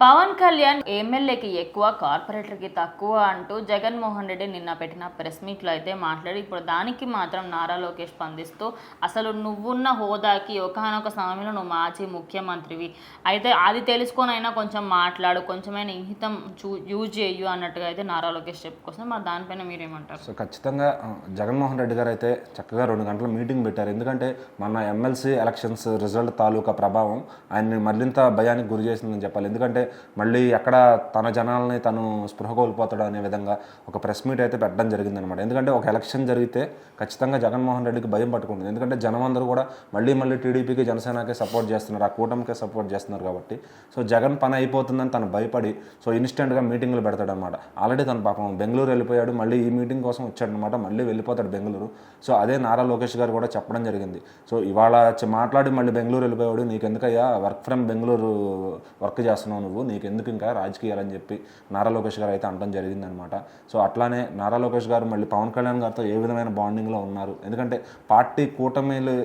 పవన్ కళ్యాణ్ ఎమ్మెల్యేకి ఎక్కువ, కార్పొరేటర్కి తక్కువ అంటూ జగన్మోహన్ రెడ్డి నిన్న పెట్టిన ప్రెస్ మీట్లో అయితే మాట్లాడి, ఇప్పుడు దానికి మాత్రం నారా లోకేష్ స్పందిస్తూ, అసలు నువ్వున్న హోదాకి ఒకానొక సమయంలో నువ్వు మాజీ ముఖ్యమంత్రివి, అయితే అది తెలుసుకొనైనా కొంచెం మాట్లాడు, కొంచెమైనా ఇంహితం యూజ్ చేయు అన్నట్టుగా అయితే నారా లోకేష్ చెప్పుకొస్తుంది. మరి దానిపైన మీరేమంటారు? సో ఖచ్చితంగా జగన్మోహన్ రెడ్డి గారు అయితే చక్కగా 2 గంటల మీటింగ్ పెట్టారు. ఎందుకంటే మన ఎమ్మెల్సీ ఎలక్షన్స్ రిజల్ట్ తాలూకా ప్రభావం ఆయన్ని మరింత భయానికి గురి చేసిందని చెప్పాలి. ఎందుకంటే మళ్ళీ ఎక్కడ తన జనాలని తను స్పృహ కోల్పోతాడు అనే విధంగా ఒక ప్రెస్ మీట్ అయితే పెట్టడం జరిగిందనమాట. ఎందుకంటే ఒక ఎలక్షన్ జరిగితే ఖచ్చితంగా జగన్మోహన్ రెడ్డికి భయం పట్టుకుంటుంది. ఎందుకంటే జనం అందరూ కూడా మళ్ళీ టీడీపీకి, జనసేనకే సపోర్ట్ చేస్తున్నారు, ఆ కూటమికే సపోర్ట్ చేస్తున్నారు కాబట్టి సో జగన్ పని అయిపోతుందని తను భయపడి సో ఇన్స్టెంట్గా మీటింగ్లు పెడతాడనమాట. ఆల్రెడీ తను పాపం బెంగళూరు వెళ్ళిపోయాడు, మళ్ళీ ఈ మీటింగ్ కోసం వచ్చాడనమాట, మళ్ళీ వెళ్ళిపోతాడు బెంగళూరు. సో అదే నారా లోకేష్ గారు కూడా చెప్పడం జరిగింది. సో ఇవాళ మాట్లాడి మళ్ళీ బెంగళూరు వెళ్ళిపోయాడు, నీకెందుకయ్యా వర్క్ ఫ్రమ్ బెంగళూరు వర్క్ చేస్తున్నావు, నువ్వు నీకెందుకు ఇంకా రాజకీయాలని చెప్పి నారా లోకేష్ గారు అయితే అనడం జరిగిందనమాట. సో అట్లానే నారా లోకేష్ గారు మళ్ళీ పవన్ కళ్యాణ్ గారితో ఏ విధమైన బాండింగ్లో ఉన్నారు, ఎందుకంటే పార్టీ కూటమిలు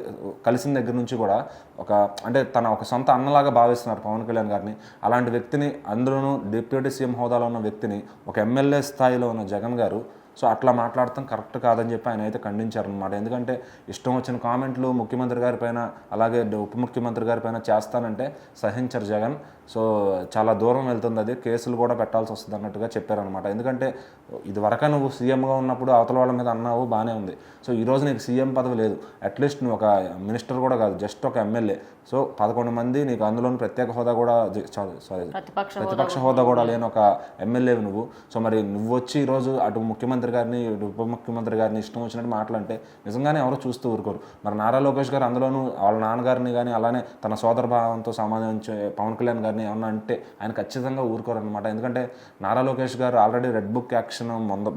కలిసిన దగ్గర నుంచి కూడా అంటే తన ఒక సొంత అన్నలాగా భావిస్తున్నారు పవన్ కళ్యాణ్ గారిని. అలాంటి వ్యక్తిని, అందులోనూ డిప్యూటీ సీఎం హోదాలో ఉన్న వ్యక్తిని ఒక ఎమ్మెల్యే స్థాయిలో ఉన్న జగన్ గారు సో అట్లా మాట్లాడటం కరెక్ట్ కాదని చెప్పి ఆయన అయితే ఖండించారనమాట. ఎందుకంటే ఇష్టం వచ్చిన కామెంట్లు ముఖ్యమంత్రి గారి పైన, అలాగే ఉప ముఖ్యమంత్రి గారి పైన చేస్తానంటే సహించరు జగన్. సో చాలా దూరం వెళ్తుంది, అది కేసులు కూడా పెట్టాల్సి వస్తుంది అన్నట్టుగా చెప్పారనమాట. ఎందుకంటే ఇదివరకు నువ్వు సీఎంగా ఉన్నప్పుడు అవతల వాళ్ళ మీద అన్నావు, బాగానే ఉంది. సో ఈరోజు నీకు సీఎం పదవి లేదు, అట్లీస్ట్ నువ్వు ఒక మినిస్టర్ కూడా కాదు, జస్ట్ ఒక ఎమ్మెల్యే. సో 11 మంది, నీకు అందులోని ప్రత్యేక హోదా కూడా ప్రతిపక్ష హోదా కూడా లేని ఒక ఎమ్మెల్యేవి నువ్వు. సో మరి నువ్వు వచ్చి ఈరోజు అటు ముఖ్యమంత్రి గారిని, ఉప ముఖ్యమంత్రి గారిని ఇష్టం వచ్చినట్టు మాట్లాడితే నిజంగానే ఎవరో చూస్తూ ఊరుకోరు. మరి నారా లోకేష్ గారు అందులోనూ వాళ్ళ నాన్నగారిని కానీ, అలానే తన సోదర భావంతో సంబంధించి పవన్ కళ్యాణ్ గారిని ఏమన్నా అంటే ఆయన ఖచ్చితంగా ఊరుకోరు అనమాట. ఎందుకంటే నారా లోకేష్ గారు ఆల్రెడీ రెడ్ బుక్ యాక్షన్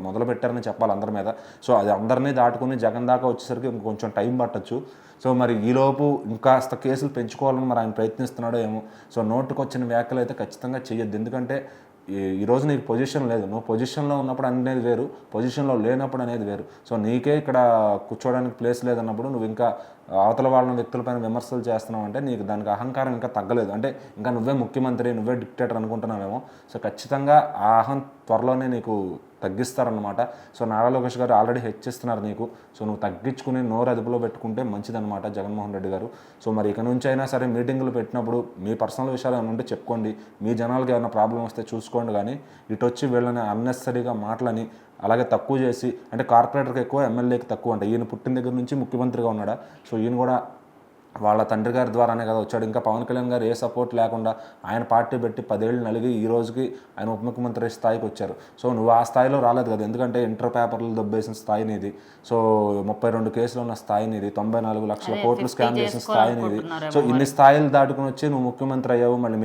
మొదలు పెట్టారని చెప్పాలి అందరి మీద. సో అది అందరినీ దాటుకుని జగన్ దాకా వచ్చేసరికి ఇంకొంచెం టైం పట్టచ్చు. సో మరి ఈలోపు ఇంకాస్త కేసులు పెంచుకోవాలని మరి ఆయన ప్రయత్నిస్తున్నాడో ఏమో. సో నోటుకు వచ్చిన వ్యాఖ్యలు అయితే ఖచ్చితంగా చేయొద్దు. ఎందుకంటే ఈరోజు నీకు పొజిషన్ లేదు, నువ్వు పొజిషన్లో ఉన్నప్పుడు అనేది వేరు, పొజిషన్లో లేనప్పుడు అనేది వేరు. సో నీకే ఇక్కడ కూర్చోవడానికి ప్లేస్ లేదన్నప్పుడు నువ్వు ఇంకా అవతల వాళ్ళ వ్యక్తులపైన విమర్శలు చేస్తున్నావు అంటే నీకు దానికి అహంకారం ఇంకా తగ్గలేదు, అంటే ఇంకా నువ్వే ముఖ్యమంత్రి, నువ్వే డిక్టేటర్ అనుకుంటున్నావేమో. సో ఖచ్చితంగా ఆ అహం త్వరలోనే నీకు తగ్గిస్తారనమాట. సో నారా లోకేష్ గారు ఆల్రెడీ హెచ్చిస్తున్నారు నీకు. సో నువ్వు తగ్గించుకుని నోరు అదుపులో పెట్టుకుంటే మంచిదనమాట జగన్మోహన్ రెడ్డి గారు. సో మరి ఇక నుంచి అయినా సరే మీటింగులు పెట్టినప్పుడు మీ పర్సనల్ విషయాలు ఏమైనా ఉంటే చెప్పుకోండి, మీ జనాలకి ఏమైనా ప్రాబ్లం వస్తే చూసుకోండి. కానీ ఇటు వచ్చి వీళ్ళని అన్నెసరీగా మాటలని అలాగే తక్కువ చేసి, అంటే కార్పొరేటర్కి ఎక్కువ, ఎమ్మెల్యేకి తక్కువ, అంటే ఈయన పుట్టిన దగ్గర నుంచి ముఖ్యమంత్రిగా ఉన్నాడా, సో ఈయన కూడా వాళ్ళ తండ్రి గారి ద్వారానే కదా వచ్చాడు. ఇంకా పవన్ కళ్యాణ్ గారు ఏ సపోర్ట్ లేకుండా ఆయన పార్టీ పెట్టి 10 ఏళ్ళు నలిగి ఈ రోజుకి ఆయన ఉప ముఖ్యమంత్రి స్థాయికి వచ్చారు. సో నువ్వు ఆ స్థాయిలో రాలేదు కదా, ఎందుకంటే ఇంటర్ పేపర్లు దొబ్బేసిన స్థాయి నీది, సో 32 కేసులు ఉన్న స్థాయి నీది, 94 లక్షల కోట్లు స్కామ్ చేసిన స్థాయి నీది. సో ఇన్ని స్థాయిలు దాటుకుని వచ్చి నువ్వు ముఖ్యమంత్రి అయ్యావు. మళ్ళీ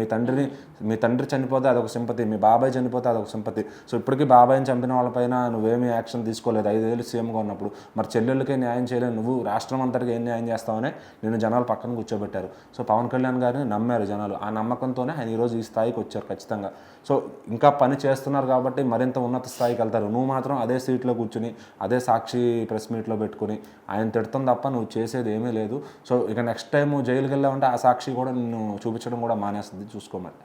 మీ తండ్రి చనిపోతే అదొక సింపతి, మీ బాబాయ్ చనిపోతే అదొక సింపతి. సో ఇప్పటికీ బాబాయ్ని చంపిన వాళ్ళపైన నువ్వేమీ యాక్షన్ తీసుకోలేదు 5 ఏళ్ళు సీఎంగా ఉన్నప్పుడు. మరి చెల్లెళ్ళకే న్యాయం చేయలేదు, నువ్వు రాష్ట్రం అంతటికి ఏం న్యాయం చేస్తావనే నేను జనాలు పక్కన కూర్చోబెట్టారు. సో పవన్ కళ్యాణ్ గారిని నమ్మారు జనాలు, ఆ నమ్మకంతోనే ఆయన ఈరోజు ఈ స్థాయికి వచ్చారు ఖచ్చితంగా. సో ఇంకా పని చేస్తున్నారు కాబట్టి మరింత ఉన్నత స్థాయికి వెళ్తారు. నువ్వు మాత్రం అదే సీట్లో కూర్చుని అదే సాక్షి ప్రెస్ మీట్లో పెట్టుకుని ఆయన తిడతాం తప్ప నువ్వు చేసేది ఏమీ లేదు. సో ఇక నెక్స్ట్ టైం జైలుకి వెళ్ళామంటే ఆ సాక్షి కూడా నిన్ను చూపించడం కూడా మానేస్తుంది, చూసుకోమని.